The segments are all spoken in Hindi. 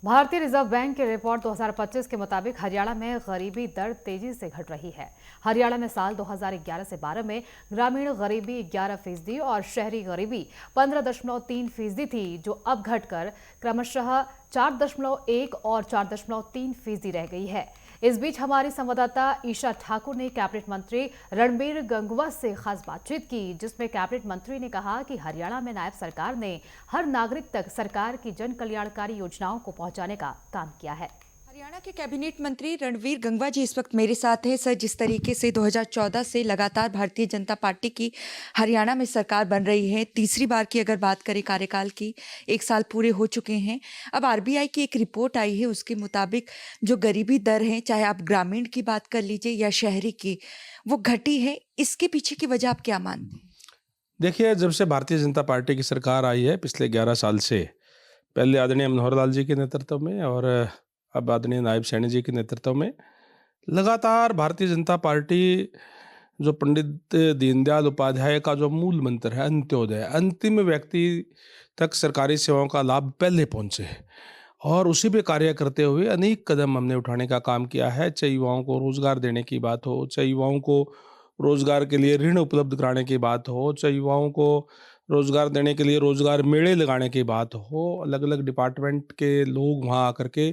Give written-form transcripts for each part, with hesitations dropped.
भारतीय रिजर्व बैंक की रिपोर्ट 2025 के मुताबिक हरियाणा में गरीबी दर तेजी से घट रही है। हरियाणा में साल 2011 से 12 में ग्रामीण गरीबी 11% और शहरी गरीबी 15.3% थी, जो अब घटकर क्रमशः 4.1 और 4.3% रह गई है। इस बीच हमारी संवाददाता ईशा ठाकुर ने कैबिनेट मंत्री रणबीर गंगवा से खास बातचीत की, जिसमें कैबिनेट मंत्री ने कहा कि हरियाणा में नायब सरकार ने हर नागरिक तक सरकार की जन कल्याणकारी योजनाओं को पहुंचाने का काम किया है। हरियाणा के कैबिनेट मंत्री रणवीर गंगवा जी इस वक्त मेरे साथ हैं। सर, जिस तरीके से 2014 से लगातार भारतीय जनता पार्टी की हरियाणा में सरकार बन रही है, तीसरी बार की अगर बात करें कार्यकाल की, 1 साल पूरे हो चुके हैं। अब आरबीआई की एक रिपोर्ट आई है, उसके मुताबिक जो गरीबी दर है, चाहे आप ग्रामीण की बात कर लीजिए या शहरी की, वो घटी है। इसके पीछे की वजह आप क्या मानते हैं? देखिए, जब से भारतीय जनता पार्टी की सरकार आई है पिछले 11 साल से, पहले आदरणीय मनोहर लाल जी के नेतृत्व में और अब आदरणीय नायब सैनी जी के नेतृत्व में लगातार भारतीय जनता पार्टी जो पंडित दीनदयाल उपाध्याय का जो मूल मंत्र है अंत्योदय, अंतिम व्यक्ति तक सरकारी सेवाओं का लाभ पहले पहुंचे, और उसी पे कार्य करते हुए अनेक कदम हमने उठाने का काम किया है। चाहे युवाओं को रोजगार देने की बात हो, चाहे युवाओं को रोजगार के लिए ऋण उपलब्ध कराने की बात हो, चाहे युवाओं को रोजगार देने के लिए रोजगार मेले लगाने की बात हो, अलग अलग डिपार्टमेंट के लोग वहाँ आकर के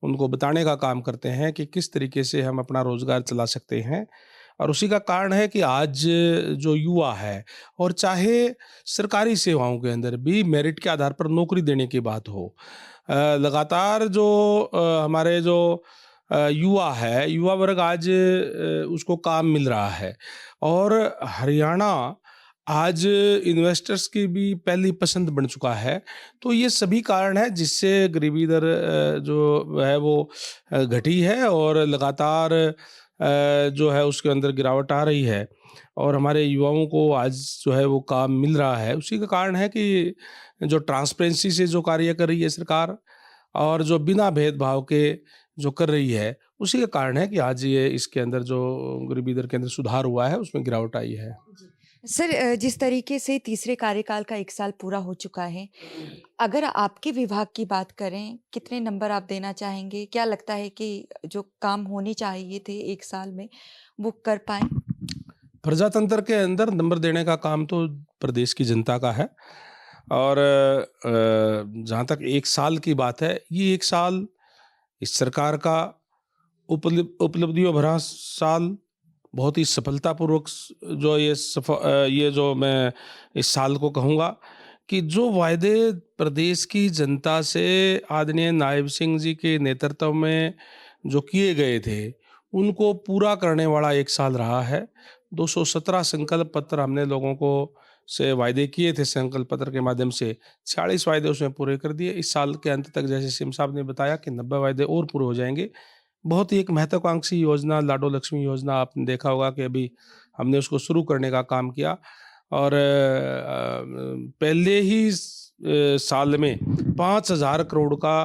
उनको बताने का काम करते हैं कि किस तरीके से हम अपना रोजगार चला सकते हैं। और उसी का कारण है कि आज जो युवा है, और चाहे सरकारी सेवाओं के अंदर भी मेरिट के आधार पर नौकरी देने की बात हो, लगातार जो हमारे जो युवा है, युवा वर्ग आज उसको काम मिल रहा है। और हरियाणा आज इन्वेस्टर्स की भी पहली पसंद बन चुका है। तो ये सभी कारण है जिससे गरीबी दर जो है वो घटी है, और लगातार जो है उसके अंदर गिरावट आ रही है, और हमारे युवाओं को आज जो है वो काम मिल रहा है। उसी का कारण है कि जो ट्रांसपेरेंसी से जो कार्य कर रही है सरकार, और जो बिना भेदभाव के जो कर रही है, उसी का कारण है कि आज ये इसके अंदर जो गरीबी दर के अंदर सुधार हुआ है, उसमें गिरावट आई है। सर, जिस तरीके से तीसरे कार्यकाल का 1 साल पूरा हो चुका है, अगर आपके विभाग की बात करें, कितने नंबर आप देना चाहेंगे? क्या लगता है कि जो काम होने चाहिए थे 1 साल में, वो कर पाएँ? प्रजातंत्र के अंदर नंबर देने का काम तो प्रदेश की जनता का है। और जहाँ तक 1 साल की बात है, ये 1 साल इस सरकार का उपलब्धियों भरा साल, बहुत ही सफलतापूर्वक जो ये जो मैं इस साल को कहूँगा कि जो वायदे प्रदेश की जनता से आदरणीय नायब सिंह जी के नेतृत्व में जो किए गए थे, उनको पूरा करने वाला 1 साल रहा है। 217 संकल्प पत्र हमने लोगों को से वायदे किए थे, संकल्प पत्र के माध्यम से 46 वायदे उसमें पूरे कर दिए। इस साल के अंत तक, जैसे सीएम साहब ने बताया, कि 90 वायदे और पूरे हो जाएंगे। बहुत ही एक महत्वाकांक्षी योजना लाडो लक्ष्मी योजना, आपने देखा होगा कि अभी हमने उसको शुरू करने का काम किया, और पहले ही साल में 5,000 करोड़ का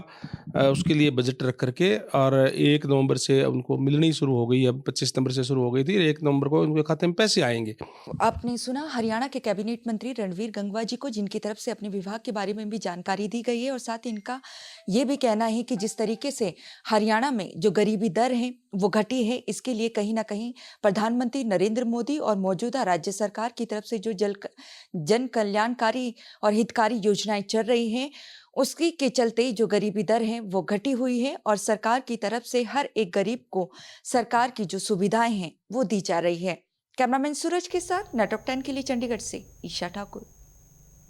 उसके लिए बजट रख करके, और 1 नवंबर से उनको मिलनी शुरू हो गई। अब 25 नवंबर से शुरू हो गई थी, 1 नवंबर को उनके खाते में पैसे आएंगे। आपने सुना हरियाणा के कैबिनेट मंत्री रणवीर गंगवा जी को, जिनकी तरफ से अपने विभाग के बारे में भी जानकारी दी गई है, और साथ ही इनका ये भी कहना है कि जिस तरीके से हरियाणा में जो गरीबी दर है वो घटी है, इसके लिए कहीं ना कहीं प्रधानमंत्री नरेंद्र मोदी और मौजूदा राज्य सरकार की तरफ से जो जन कल्याणकारी और हितकारी योजनाएं चल रही हैं, उसकी के चलते जो गरीबी दर है वो घटी हुई है, और सरकार की तरफ से हर एक गरीब को सरकार की जो सुविधाएं हैं वो दी जा रही है। कैमरामैन सूरज के साथ नेटवर्क 10 के लिए चंडीगढ़ से ईशा ठाकुर।